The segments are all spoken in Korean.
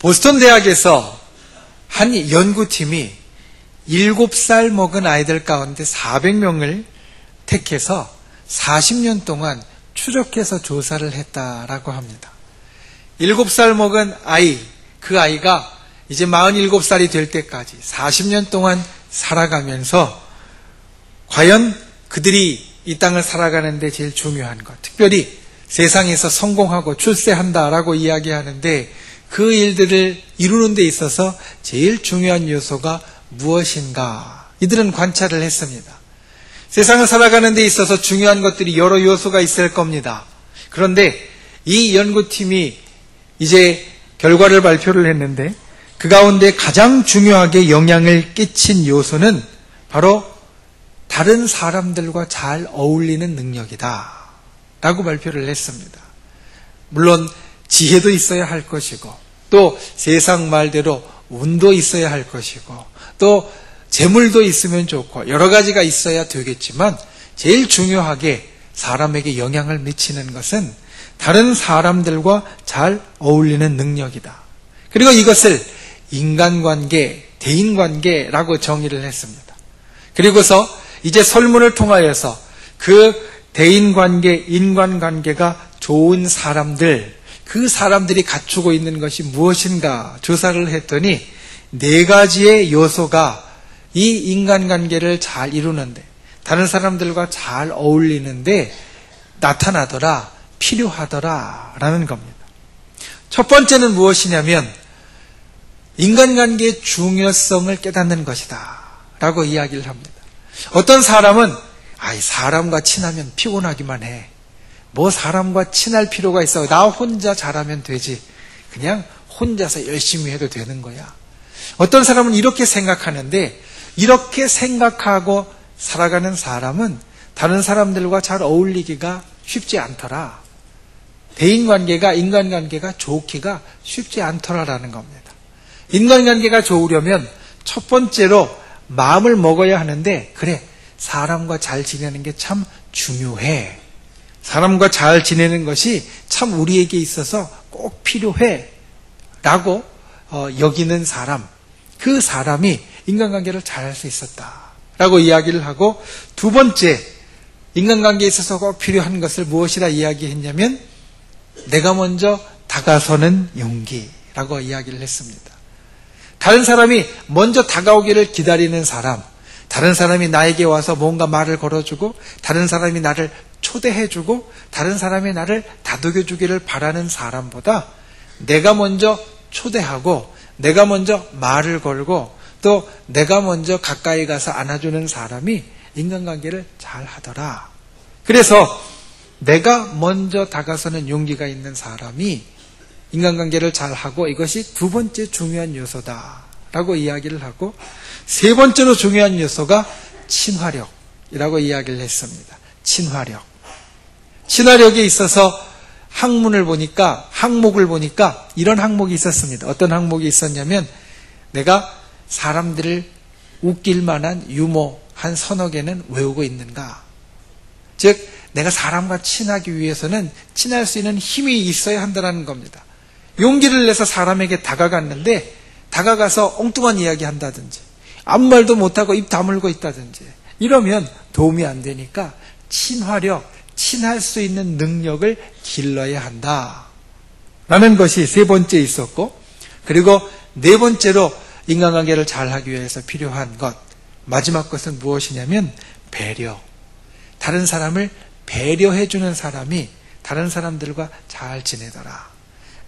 보스턴 대학에서 한 연구팀이 7살 먹은 아이들 가운데 400명을 택해서 40년 동안 추적해서 조사를 했다라고 합니다. 7살 먹은 아이, 그 아이가 이제 47살이 될 때까지 40년 동안 살아가면서 과연 그들이 이 땅을 살아가는데 제일 중요한 것, 특별히 세상에서 성공하고 출세한다라고 이야기하는데 그 일들을 이루는 데 있어서 제일 중요한 요소가 무엇인가? 이들은 관찰을 했습니다. 세상을 살아가는 데 있어서 중요한 것들이 여러 요소가 있을 겁니다. 그런데 이 연구팀이 이제 결과를 발표를 했는데 그 가운데 가장 중요하게 영향을 끼친 요소는 바로 다른 사람들과 잘 어울리는 능력이다 라고 발표를 했습니다. 물론 지혜도 있어야 할 것이고 또 세상 말대로 운도 있어야 할 것이고 또 재물도 있으면 좋고 여러 가지가 있어야 되겠지만 제일 중요하게 사람에게 영향을 미치는 것은 다른 사람들과 잘 어울리는 능력이다. 그리고 이것을 인간관계, 대인관계라고 정의를 했습니다. 그리고서 이제 설문을 통하여서 그 대인관계, 인간관계가 좋은 사람들, 그 사람들이 갖추고 있는 것이 무엇인가 조사를 했더니 4가지의 요소가 이 인간관계를 잘 이루는데 다른 사람들과 잘 어울리는데 나타나더라, 필요하더라 라는 겁니다. 첫 번째는 무엇이냐면 인간관계의 중요성을 깨닫는 것이다 라고 이야기를 합니다. 어떤 사람은 사람과 친하면 피곤하기만 해. 뭐 사람과 친할 필요가 있어. 나 혼자 잘하면 되지. 그냥 혼자서 열심히 해도 되는 거야. 어떤 사람은 이렇게 생각하는데 이렇게 생각하고 살아가는 사람은 다른 사람들과 잘 어울리기가 쉽지 않더라. 대인관계가, 인간관계가 좋기가 쉽지 않더라라는 겁니다. 인간관계가 좋으려면 첫 번째로 마음을 먹어야 하는데 그래, 사람과 잘 지내는 게 참 중요해. 사람과 잘 지내는 것이 참 우리에게 있어서 꼭 필요해 라고 여기는 사람, 그 사람이 인간관계를 잘 할 수 있었다 라고 이야기를 하고, 두 번째 인간관계에 있어서 꼭 필요한 것을 무엇이라 이야기했냐면 내가 먼저 다가서는 용기라고 이야기를 했습니다. 다른 사람이 먼저 다가오기를 기다리는 사람, 다른 사람이 나에게 와서 뭔가 말을 걸어주고 다른 사람이 나를 초대해주고 다른 사람이 나를 다독여주기를 바라는 사람보다 내가 먼저 초대하고 내가 먼저 말을 걸고 또 내가 먼저 가까이 가서 안아주는 사람이 인간관계를 잘 하더라. 그래서 내가 먼저 다가서는 용기가 있는 사람이 인간관계를 잘 하고 이것이 두 번째 중요한 요소다라고 이야기를 하고, 세 번째로 중요한 요소가 친화력이라고 이야기를 했습니다. 친화력. 친화력에 있어서 항목을 보니까 이런 항목이 있었습니다. 어떤 항목이 있었냐면 내가 사람들을 웃길 만한 유머 한 서너 개는 외우고 있는가. 즉 내가 사람과 친하기 위해서는 친할 수 있는 힘이 있어야 한다는 겁니다. 용기를 내서 사람에게 다가갔는데 다가가서 엉뚱한 이야기 한다든지 아무 말도 못하고 입 다물고 있다든지 이러면 도움이 안 되니까 친화력, 친할 수 있는 능력을 길러야 한다라는 것이 세 번째 있었고, 그리고 네 번째로 인간관계를 잘하기 위해서 필요한 것, 마지막 것은 무엇이냐면 배려. 다른 사람을 배려해주는 사람이 다른 사람들과 잘 지내더라.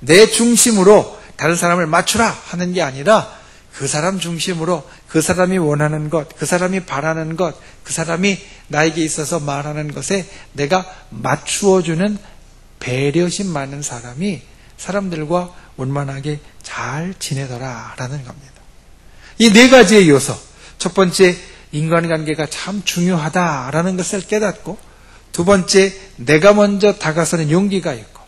내 중심으로 다른 사람을 맞추라 하는 게 아니라 그 사람 중심으로 그 사람이 원하는 것, 그 사람이 바라는 것, 그 사람이 나에게 있어서 말하는 것에 내가 맞추어주는 배려심 많은 사람이 사람들과 원만하게 잘 지내더라라는 겁니다. 이 네 가지의 요소, 첫 번째 인간관계가 참 중요하다라는 것을 깨닫고, 두 번째 내가 먼저 다가서는 용기가 있고,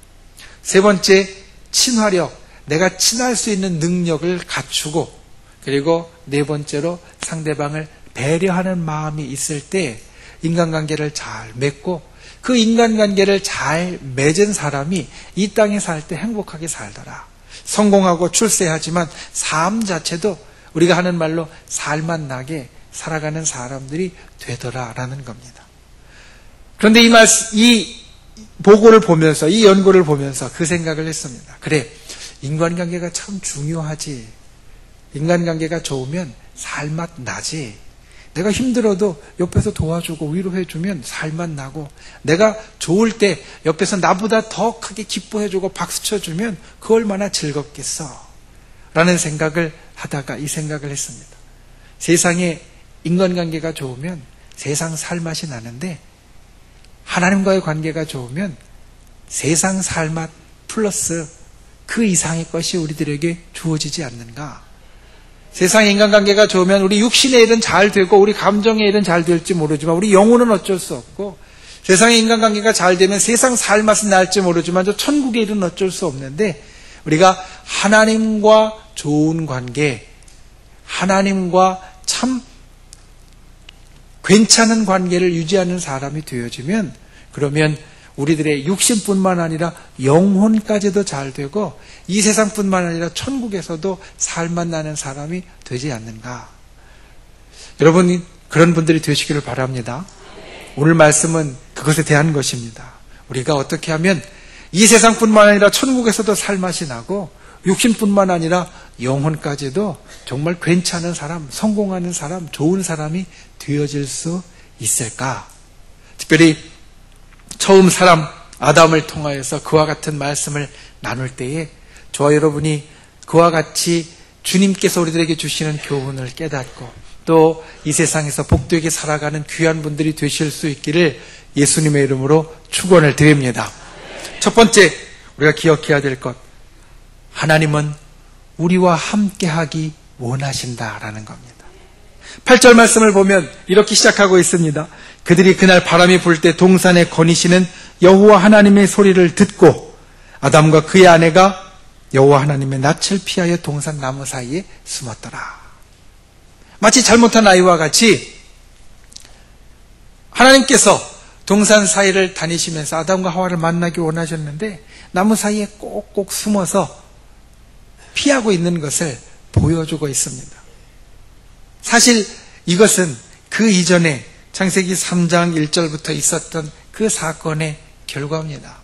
세 번째 친화력, 내가 친할 수 있는 능력을 갖추고, 그리고 네 번째로 상대방을 배려하는 마음이 있을 때 인간관계를 잘 맺고 그 인간관계를 잘 맺은 사람이 이 땅에 살 때 행복하게 살더라. 성공하고 출세하지만 삶 자체도 우리가 하는 말로 살맛 나게 살아가는 사람들이 되더라라는 겁니다. 그런데 이 보고를 보면서, 이 연구를 보면서 그 생각을 했습니다. 그래, 인간관계가 참 중요하지. 인간관계가 좋으면 살맛 나지. 내가 힘들어도 옆에서 도와주고 위로해주면 살맛 나고, 내가 좋을 때 옆에서 나보다 더 크게 기뻐해주고 박수 쳐주면 그 얼마나 즐겁겠어 라는 생각을 하다가 이 생각을 했습니다. 세상에 인간관계가 좋으면 세상 살맛이 나는데, 하나님과의 관계가 좋으면 세상 살맛 플러스 그 이상의 것이 우리들에게 주어지지 않는가. 세상의 인간관계가 좋으면 우리 육신의 일은 잘 되고 우리 감정의 일은 잘 될지 모르지만 우리 영혼은 어쩔 수 없고, 세상의 인간관계가 잘 되면 세상 살맛은 날지 모르지만 저 천국의 일은 어쩔 수 없는데, 우리가 하나님과 좋은 관계, 하나님과 참 괜찮은 관계를 유지하는 사람이 되어지면, 그러면 우리들의 육신뿐만 아니라 영혼까지도 잘 되고 이 세상뿐만 아니라 천국에서도 살맛 나는 사람이 되지 않는가. 여러분, 그런 분들이 되시기를 바랍니다. 오늘 말씀은 그것에 대한 것입니다. 우리가 어떻게 하면 이 세상뿐만 아니라 천국에서도 살맛이 나고 육신뿐만 아니라 영혼까지도 정말 괜찮은 사람, 성공하는 사람, 좋은 사람이 되어질 수 있을까? 특별히 처음 사람 아담을 통하여서 그와 같은 말씀을 나눌 때에 저와 여러분이 그와 같이 주님께서 우리들에게 주시는 교훈을 깨닫고 또 이 세상에서 복되게 살아가는 귀한 분들이 되실 수 있기를 예수님의 이름으로 축원을 드립니다. 첫 번째 우리가 기억해야 될 것, 하나님은 우리와 함께하기 원하신다라는 겁니다. 8절 말씀을 보면 이렇게 시작하고 있습니다. 그들이 그날 바람이 불 때 동산에 거니시는 여호와 하나님의 소리를 듣고 아담과 그의 아내가 여호와 하나님의 낯을 피하여 동산 나무 사이에 숨었더라. 마치 잘못한 아이와 같이 하나님께서 동산 사이를 다니시면서 아담과 하와를 만나기 원하셨는데 나무 사이에 꼭꼭 숨어서 피하고 있는 것을 보여주고 있습니다. 사실 이것은 그 이전에 창세기 3장 1절부터 있었던 그 사건의 결과입니다.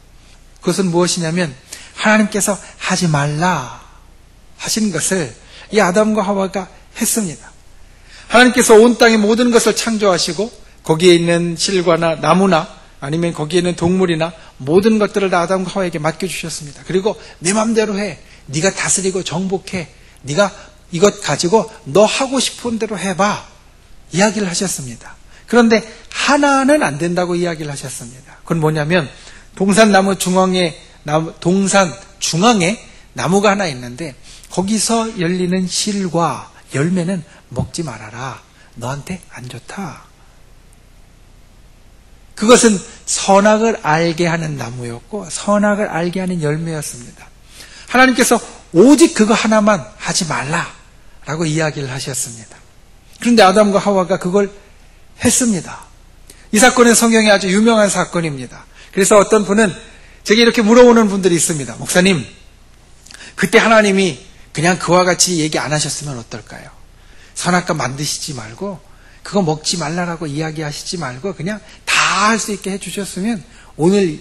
그것은 무엇이냐면 하나님께서 하지 말라 하신 것을 이 아담과 하와가 했습니다. 하나님께서 온 땅의 모든 것을 창조하시고 거기에 있는 실과나 나무나 아니면 거기에 있는 동물이나 모든 것들을 다 아담과 하와에게 맡겨주셨습니다. 그리고 네 맘대로 해. 네가 다스리고 정복해. 네가 이것 가지고 너 하고 싶은 대로 해봐. 이야기를 하셨습니다. 그런데 하나는 안 된다고 이야기를 하셨습니다. 그건 뭐냐면 동산 중앙에 나무가 하나 있는데 거기서 열리는 실과 열매는 먹지 말아라. 너한테 안 좋다. 그것은 선악을 알게 하는 나무였고 선악을 알게 하는 열매였습니다. 하나님께서 오직 그거 하나만 하지 말라라고 이야기를 하셨습니다. 그런데 아담과 하와가 그걸 했습니다. 이 사건은 성경에 아주 유명한 사건입니다. 그래서 어떤 분은 제게 이렇게 물어보는 분들이 있습니다. 목사님, 그때 하나님이 그냥 그와 같이 얘기 안 하셨으면 어떨까요? 선악과 만드시지 말고 그거 먹지 말라라고 이야기하시지 말고 그냥 다 할 수 있게 해주셨으면 오늘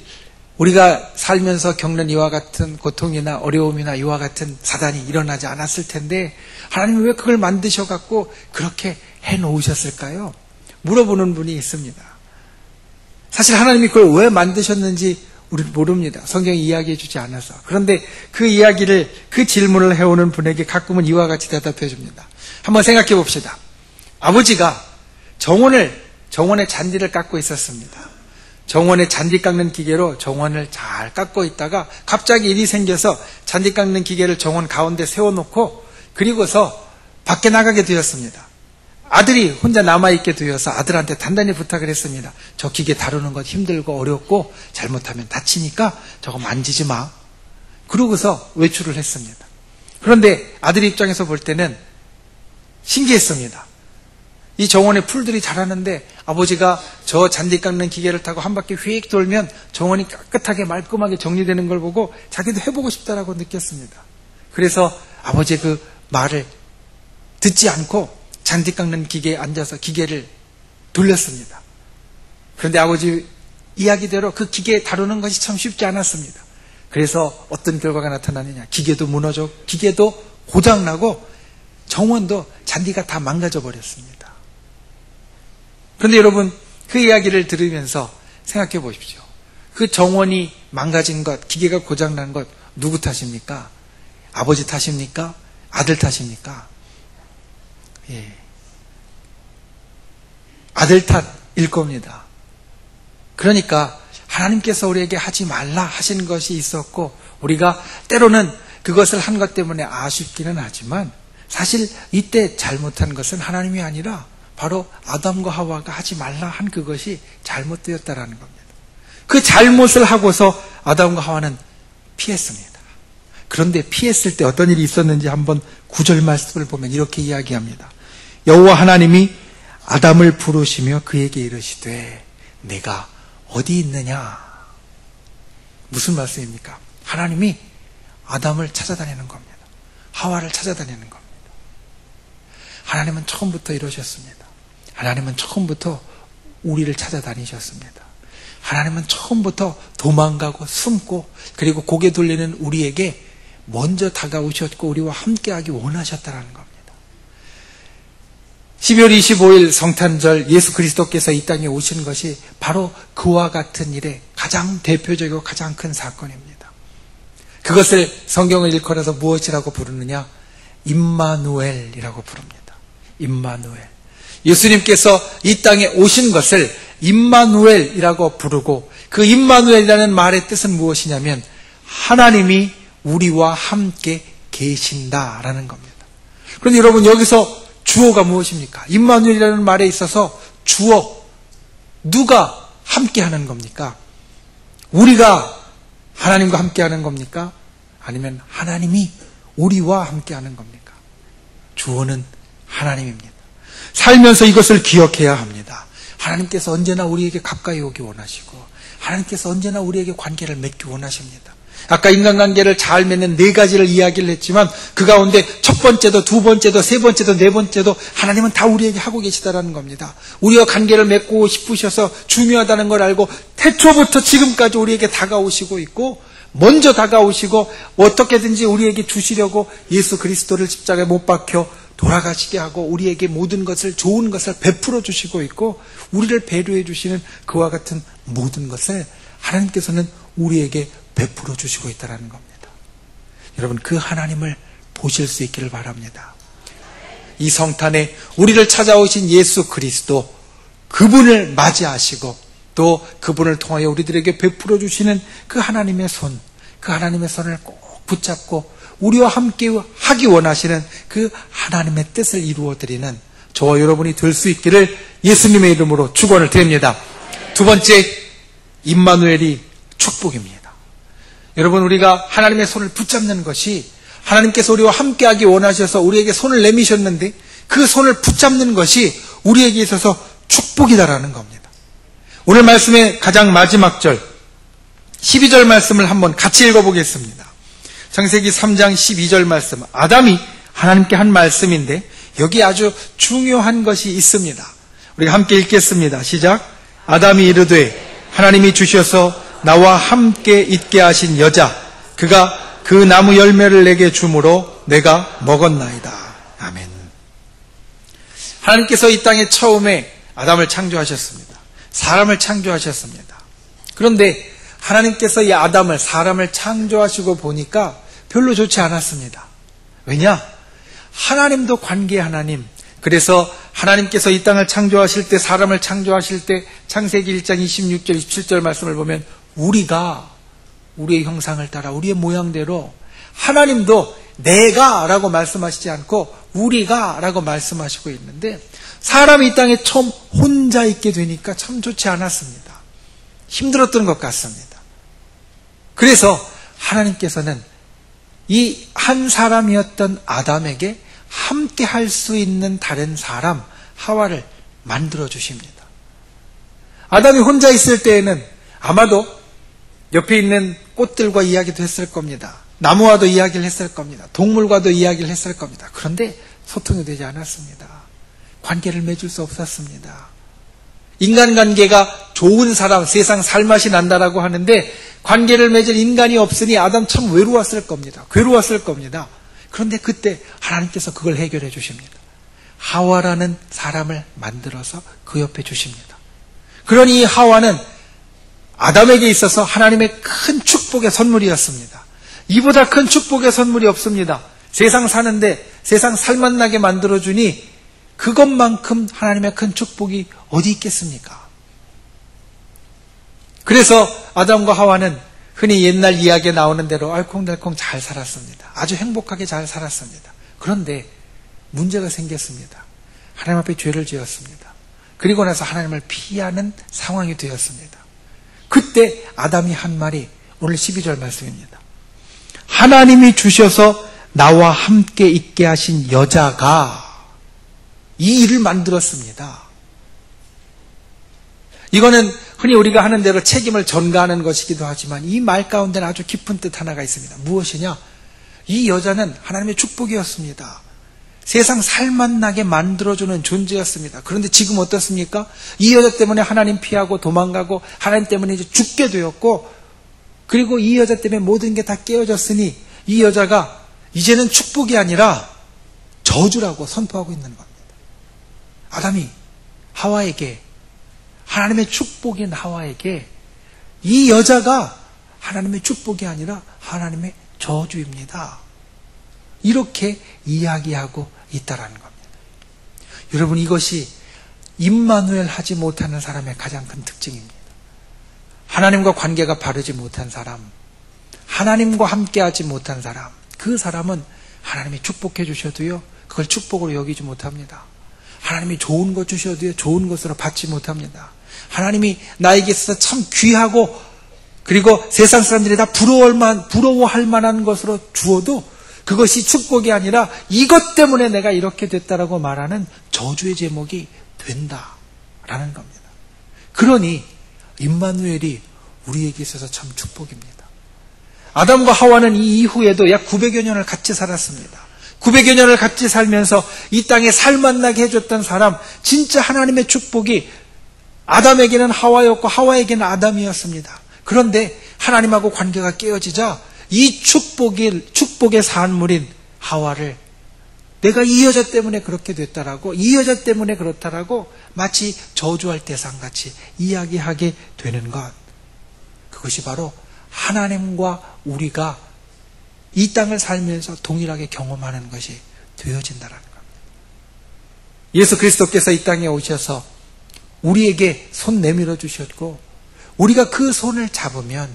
우리가 살면서 겪는 이와 같은 고통이나 어려움이나 이와 같은 사단이 일어나지 않았을 텐데 하나님이 왜 그걸 만드셔갖고 그렇게 해놓으셨을까요? 물어보는 분이 있습니다. 사실 하나님이 그걸 왜 만드셨는지 우리는 모릅니다. 성경이 이야기해 주지 않아서. 그런데 그 질문을 해오는 분에게 가끔은 이와 같이 대답해 줍니다. 한번 생각해 봅시다. 아버지가 정원의 잔디를 깎고 있었습니다. 정원의 잔디 깎는 기계로 정원을 잘 깎고 있다가 갑자기 일이 생겨서 잔디 깎는 기계를 정원 가운데 세워놓고 그리고서 밖에 나가게 되었습니다. 아들이 혼자 남아있게 되어서 아들한테 단단히 부탁을 했습니다. 저 기계 다루는 것 힘들고 어렵고 잘못하면 다치니까 저거 만지지 마. 그러고서 외출을 했습니다. 그런데 아들 입장에서 볼 때는 신기했습니다. 이 정원에 풀들이 자라는데 아버지가 저 잔디 깎는 기계를 타고 한 바퀴 휙 돌면 정원이 깨끗하게 말끔하게 정리되는 걸 보고 자기도 해보고 싶다라고 느꼈습니다. 그래서 아버지의 그 말을 듣지 않고 잔디 깎는 기계에 앉아서 기계를 돌렸습니다. 그런데 아버지 이야기대로 그 기계 다루는 것이 참 쉽지 않았습니다. 그래서 어떤 결과가 나타나느냐. 기계도 무너져, 기계도 고장나고 정원도 잔디가 다 망가져 버렸습니다. 그런데 여러분, 그 이야기를 들으면서 생각해 보십시오. 그 정원이 망가진 것, 기계가 고장난 것 누구 탓입니까? 아버지 탓입니까? 아들 탓입니까? 예. 아들 탓일 겁니다. 그러니까 하나님께서 우리에게 하지 말라 하신 것이 있었고, 우리가 때로는 그것을 한 것 때문에 아쉽기는 하지만 사실 이때 잘못한 것은 하나님이 아니라 바로 아담과 하와가 하지 말라 한 그것이 잘못되었다라는 겁니다. 그 잘못을 하고서 아담과 하와는 피했습니다. 그런데 피했을 때 어떤 일이 있었는지 한번 9절 말씀을 보면 이렇게 이야기합니다. 여호와 하나님이 아담을 부르시며 그에게 이르시되 내가 어디 있느냐. 무슨 말씀입니까? 하나님이 아담을 찾아다니는 겁니다. 하와를 찾아다니는 겁니다. 하나님은 처음부터 이러셨습니다. 하나님은 처음부터 우리를 찾아다니셨습니다. 하나님은 처음부터 도망가고 숨고 그리고 고개 돌리는 우리에게 먼저 다가오셨고 우리와 함께하기 원하셨다는 겁니다. 12월 25일 성탄절 예수 그리스도께서 이 땅에 오신 것이 바로 그와 같은 일의 가장 대표적이고 가장 큰 사건입니다. 그것을 성경을 일컬어서 무엇이라고 부르느냐? 임마누엘이라고 부릅니다. 임마누엘. 예수님께서 이 땅에 오신 것을 임마누엘이라고 부르고, 그 임마누엘이라는 말의 뜻은 무엇이냐면 하나님이 우리와 함께 계신다라는 겁니다. 그런데 여러분, 여기서 주어가 무엇입니까? 임마누엘이라는 말에 있어서 주어, 누가 함께 하는 겁니까? 우리가 하나님과 함께 하는 겁니까? 아니면 하나님이 우리와 함께 하는 겁니까? 주어는 하나님입니다. 살면서 이것을 기억해야 합니다. 하나님께서 언제나 우리에게 가까이 오기 원하시고 하나님께서 언제나 우리에게 관계를 맺기 원하십니다. 아까 인간관계를 잘 맺는 4가지를 이야기를 했지만 그 가운데 첫 번째도 두 번째도 세 번째도 네 번째도 하나님은 다 우리에게 하고 계시다라는 겁니다. 우리와 관계를 맺고 싶으셔서 중요하다는 걸 알고 태초부터 지금까지 우리에게 다가오시고 있고, 먼저 다가오시고 어떻게든지 우리에게 주시려고 예수 그리스도를 십자가에 못 박혀 돌아가시게 하고 우리에게 모든 것을, 좋은 것을 베풀어 주시고 있고, 우리를 배려해 주시는 그와 같은 모든 것을 하나님께서는 우리에게 베풀어 주시고 있다는 겁니다. 여러분, 그 하나님을 보실 수 있기를 바랍니다. 이 성탄에 우리를 찾아오신 예수 그리스도, 그분을 맞이하시고 또 그분을 통하여 우리들에게 베풀어 주시는 그 하나님의 손, 그 하나님의 손을 꼭 붙잡고 우리와 함께 하기 원하시는 그 하나님의 뜻을 이루어드리는 저와 여러분이 될 수 있기를 예수님의 이름으로 축원을 드립니다. 두 번째, 임마누엘이 축복입니다. 여러분, 우리가 하나님의 손을 붙잡는 것이, 하나님께서 우리와 함께하기 원하셔서 우리에게 손을 내미셨는데 그 손을 붙잡는 것이 우리에게 있어서 축복이다라는 겁니다. 오늘 말씀의 가장 마지막 절 12절 말씀을 한번 같이 읽어보겠습니다. 창세기 3장 12절 말씀, 아담이 하나님께 한 말씀인데 여기 아주 중요한 것이 있습니다. 우리가 함께 읽겠습니다. 시작. 아담이 이르되 하나님이 주셔서 나와 함께 있게 하신 여자, 그가 그 나무 열매를 내게 주므로 내가 먹었나이다. 아멘. 하나님께서 이 땅에 처음에 아담을 창조하셨습니다. 사람을 창조하셨습니다. 그런데 하나님께서 이 아담을, 사람을 창조하시고 보니까 별로 좋지 않았습니다. 왜냐? 하나님도 관계 하나님. 그래서 하나님께서 이 땅을 창조하실 때, 사람을 창조하실 때 창세기 1장 26절 27절 말씀을 보면 우리가 우리의 형상을 따라 우리의 모양대로, 하나님도 내가 라고 말씀하시지 않고 우리가 라고 말씀하시고 있는데, 사람이 이 땅에 처음 혼자 있게 되니까 참 좋지 않았습니다. 힘들었던 것 같습니다. 그래서 하나님께서는 이 한 사람이었던 아담에게 함께 할 수 있는 다른 사람, 하와를 만들어 주십니다. 아담이 혼자 있을 때에는 아마도 옆에 있는 꽃들과 이야기도 했을 겁니다. 나무와도 이야기를 했을 겁니다. 동물과도 이야기를 했을 겁니다. 그런데 소통이 되지 않았습니다. 관계를 맺을 수 없었습니다. 인간관계가 좋은 사람, 세상 살맛이 난다라고 하는데 관계를 맺을 인간이 없으니 아담 참 외로웠을 겁니다. 괴로웠을 겁니다. 그런데 그때 하나님께서 그걸 해결해 주십니다. 하와라는 사람을 만들어서 그 옆에 주십니다. 그러니 이 하와는 아담에게 있어서 하나님의 큰 축복의 선물이었습니다. 이보다 큰 축복의 선물이 없습니다. 세상 사는데 세상 살맛나게 만들어주니 그것만큼 하나님의 큰 축복이 어디 있겠습니까? 그래서 아담과 하와는 흔히 옛날 이야기에 나오는 대로 알콩달콩 잘 살았습니다. 아주 행복하게 잘 살았습니다. 그런데 문제가 생겼습니다. 하나님 앞에 죄를 지었습니다. 그리고 나서 하나님을 피하는 상황이 되었습니다. 그때 아담이 한 말이 오늘 12절 말씀입니다. 하나님이 주셔서 나와 함께 있게 하신 여자가 이 일을 만들었습니다. 이거는 흔히 우리가 하는 대로 책임을 전가하는 것이기도 하지만 이 말 가운데는 아주 깊은 뜻 하나가 있습니다. 무엇이냐? 이 여자는 하나님의 축복이었습니다. 세상 살맛나게 만들어주는 존재였습니다. 그런데 지금 어떻습니까? 이 여자 때문에 하나님 피하고 도망가고 하나님 때문에 이제 죽게 되었고 그리고 이 여자 때문에 모든 게 다 깨어졌으니 이 여자가 이제는 축복이 아니라 저주라고 선포하고 있는 겁니다. 아담이 하와에게 하나님의 축복인 하와에게 이 여자가 하나님의 축복이 아니라 하나님의 저주입니다. 이렇게 이야기하고 있다라는 겁니다. 여러분 이것이 임마누엘 하지 못하는 사람의 가장 큰 특징입니다. 하나님과 관계가 바르지 못한 사람, 하나님과 함께하지 못한 사람, 그 사람은 하나님이 축복해 주셔도요 그걸 축복으로 여기지 못합니다. 하나님이 좋은 것 주셔도요 좋은 것으로 받지 못합니다. 하나님이 나에게 있어서 참 귀하고 그리고 세상 사람들이 다 부러워할 만한 것으로 주어도 그것이 축복이 아니라 이것 때문에 내가 이렇게 됐다라고 말하는 저주의 제목이 된다라는 겁니다. 그러니 임마누엘이 우리에게 있어서 참 축복입니다. 아담과 하와는 이 이후에도 약 900여 년을 같이 살았습니다. 900여 년을 같이 살면서 이 땅에 살맛나게 해줬던 사람, 진짜 하나님의 축복이 아담에게는 하와였고 하와에게는 아담이었습니다. 그런데 하나님하고 관계가 깨어지자 이 축복의 산물인 하와를 내가 이 여자 때문에 그렇게 됐다라고, 이 여자 때문에 그렇다라고 마치 저주할 대상같이 이야기하게 되는 것. 그것이 바로 하나님과 우리가 이 땅을 살면서 동일하게 경험하는 것이 되어진다라는 겁니다. 예수 그리스도께서 이 땅에 오셔서 우리에게 손 내밀어 주셨고 우리가 그 손을 잡으면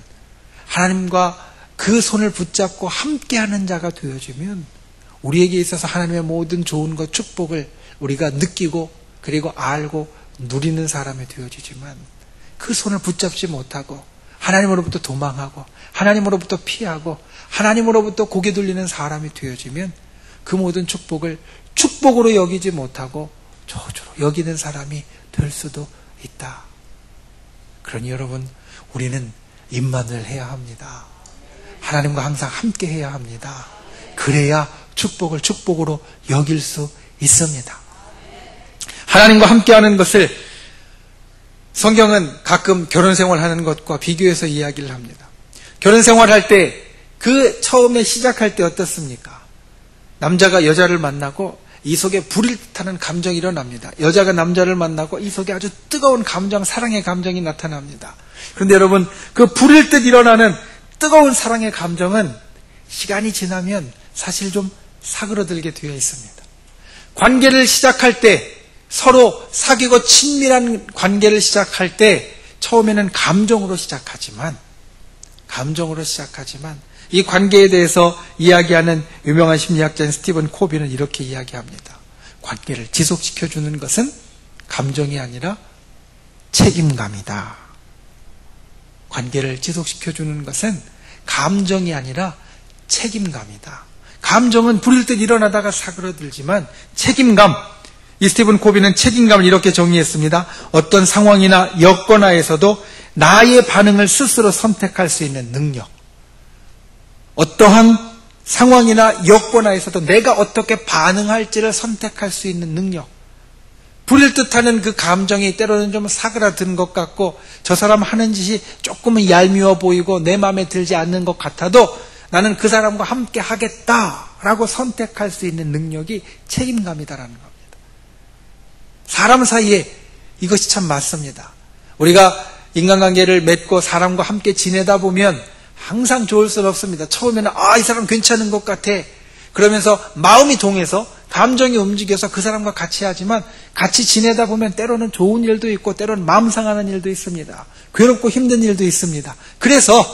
하나님과 그 손을 붙잡고 함께하는 자가 되어지면 우리에게 있어서 하나님의 모든 좋은 것, 축복을 우리가 느끼고 그리고 알고 누리는 사람이 되어지지만 그 손을 붙잡지 못하고 하나님으로부터 도망하고 하나님으로부터 피하고 하나님으로부터 고개 돌리는 사람이 되어지면 그 모든 축복을 축복으로 여기지 못하고 저주로 여기는 사람이 될 수도 있다. 그러니 여러분 우리는 임마누엘 해야 합니다. 하나님과 항상 함께 해야 합니다. 그래야 축복을 축복으로 여길 수 있습니다. 하나님과 함께하는 것을 성경은 가끔 결혼생활하는 것과 비교해서 이야기를 합니다. 결혼생활할 때 그 처음에 시작할 때 어떻습니까? 남자가 여자를 만나고 이 속에 불을 타는 감정이 일어납니다. 여자가 남자를 만나고 이 속에 아주 뜨거운 감정, 사랑의 감정이 나타납니다. 그런데 여러분 그 불을 듯 일어나는 뜨거운 사랑의 감정은 시간이 지나면 사실 좀 사그러들게 되어 있습니다. 관계를 시작할 때 서로 사귀고 친밀한 관계를 시작할 때 처음에는 감정으로 시작하지만 이 관계에 대해서 이야기하는 유명한 심리학자인 스티븐 코비는 이렇게 이야기합니다. 관계를 지속시켜주는 것은 감정이 아니라 책임감이다. 관계를 지속시켜주는 것은 감정이 아니라 책임감이다. 감정은 불일 듯 일어나다가 사그러들지만 책임감, 이 스티븐 코비는 책임감을 이렇게 정의했습니다. 어떤 상황이나 여건 하에서도 나의 반응을 스스로 선택할 수 있는 능력. 어떠한 상황이나 여건하에서도 내가 어떻게 반응할지를 선택할 수 있는 능력. 부릴 듯하는 그 감정이 때로는 좀 사그라든 것 같고 저 사람 하는 짓이 조금은 얄미워 보이고 내 마음에 들지 않는 것 같아도 나는 그 사람과 함께 하겠다라고 선택할 수 있는 능력이 책임감이다라는 겁니다. 사람 사이에 이것이 참 맞습니다. 우리가 인간관계를 맺고 사람과 함께 지내다 보면 항상 좋을 수는 없습니다. 처음에는 이 사람 괜찮은 것 같아. 그러면서 마음이 동해서 감정이 움직여서 그 사람과 같이 하지만 같이 지내다 보면 때로는 좋은 일도 있고 때로는 마음 상하는 일도 있습니다. 괴롭고 힘든 일도 있습니다. 그래서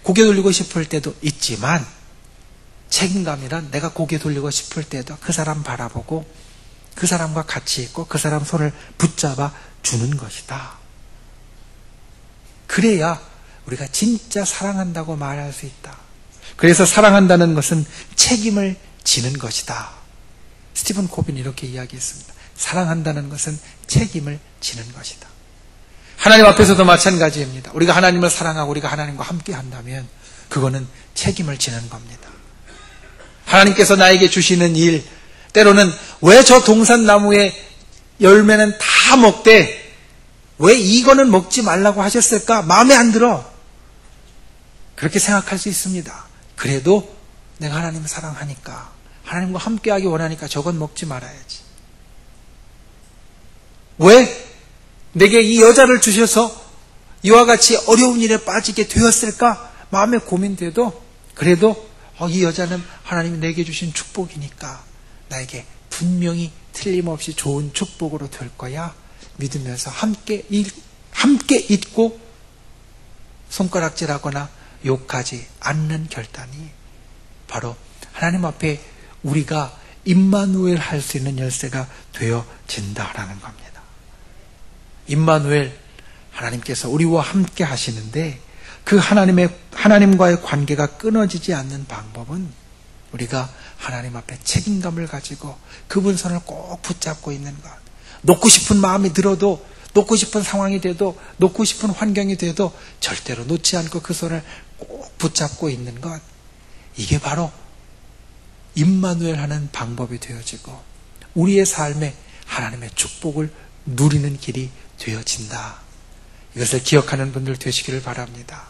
고개 돌리고 싶을 때도 있지만 책임감이란 내가 고개 돌리고 싶을 때도 그 사람 바라보고 그 사람과 같이 있고 그 사람 손을 붙잡아 주는 것이다. 그래야 우리가 진짜 사랑한다고 말할 수 있다. 그래서 사랑한다는 것은 책임을 지는 것이다. 스티븐 코빈이 이렇게 이야기했습니다. 사랑한다는 것은 책임을 지는 것이다. 하나님 앞에서도 마찬가지입니다. 우리가 하나님을 사랑하고 우리가 하나님과 함께 한다면 그거는 책임을 지는 겁니다. 하나님께서 나에게 주시는 일, 때로는 왜 저 동산나무의 열매는 다 먹되 왜 이거는 먹지 말라고 하셨을까? 마음에 안 들어. 그렇게 생각할 수 있습니다. 그래도 내가 하나님을 사랑하니까 하나님과 함께하기 원하니까 저건 먹지 말아야지. 왜 내게 이 여자를 주셔서 이와 같이 어려운 일에 빠지게 되었을까? 마음에 고민돼도 그래도 이 여자는 하나님이 내게 주신 축복이니까 나에게 분명히 틀림없이 좋은 축복으로 될 거야 믿으면서 함께 있고 손가락질하거나 욕하지 않는 결단이 바로 하나님 앞에 우리가 임마누엘 할 수 있는 열쇠가 되어진다라는 겁니다. 임마누엘, 하나님께서 우리와 함께 하시는데 그 하나님과의 관계가 끊어지지 않는 방법은 우리가 하나님 앞에 책임감을 가지고 그분 손을 꼭 붙잡고 있는 것. 놓고 싶은 마음이 들어도, 놓고 싶은 상황이 돼도, 놓고 싶은 환경이 돼도 절대로 놓지 않고 그 손을 꼭 붙잡고 있는 것. 이게 바로 임마누엘 하는 방법이 되어지고 우리의 삶에 하나님의 축복을 누리는 길이 되어진다. 이것을 기억하는 분들 되시기를 바랍니다.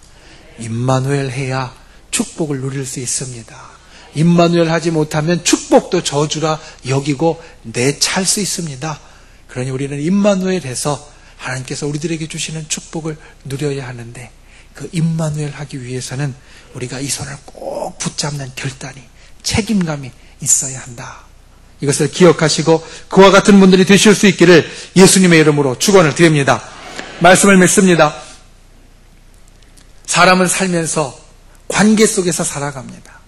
임마누엘 해야 축복을 누릴 수 있습니다. 임마누엘 하지 못하면 축복도 저주라 여기고 내찰 수 있습니다. 그러니 우리는 임마누엘 해서 하나님께서 우리들에게 주시는 축복을 누려야 하는데 그 임마누엘 하기 위해서는 우리가 이 손을 꼭 붙잡는 결단이, 책임감이 있어야 한다. 이것을 기억하시고 그와 같은 분들이 되실 수 있기를 예수님의 이름으로 축원을 드립니다. 말씀을 맺습니다. 사람은 살면서 관계 속에서 살아갑니다.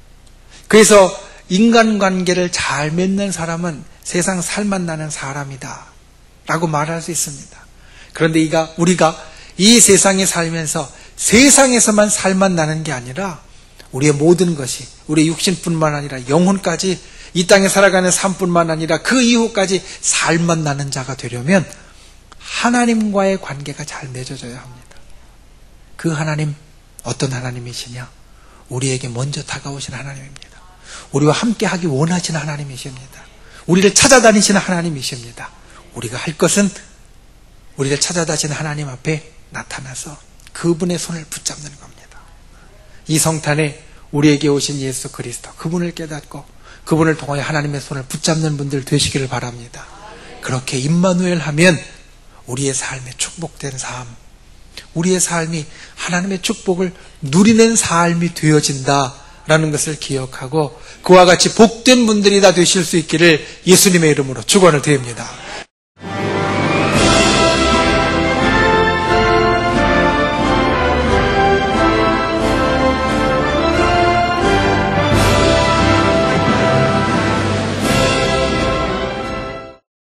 그래서 인간관계를 잘 맺는 사람은 세상 살맛 나는 사람이다 라고 말할 수 있습니다. 그런데 우리가 이 세상에 살면서 세상에서만 살맛 나는 게 아니라 우리의 모든 것이, 우리의 육신뿐만 아니라 영혼까지, 이 땅에 살아가는 삶뿐만 아니라 그 이후까지 살맛 나는 자가 되려면 하나님과의 관계가 잘 맺어져야 합니다. 그 하나님 어떤 하나님이시냐? 우리에게 먼저 다가오신 하나님입니다. 우리와 함께하기 원하시는 하나님이십니다. 우리를 찾아다니시는 하나님이십니다. 우리가 할 것은 우리를 찾아다니시는 하나님 앞에 나타나서 그분의 손을 붙잡는 겁니다. 이 성탄에 우리에게 오신 예수 그리스도, 그분을 깨닫고 그분을 통하여 하나님의 손을 붙잡는 분들 되시기를 바랍니다. 그렇게 임마누엘 하면 우리의 삶에 축복된 삶, 우리의 삶이 하나님의 축복을 누리는 삶이 되어진다라는 것을 기억하고 그와 같이 복된 분들이 다 되실 수 있기를 예수님의 이름으로 축원을 드립니다.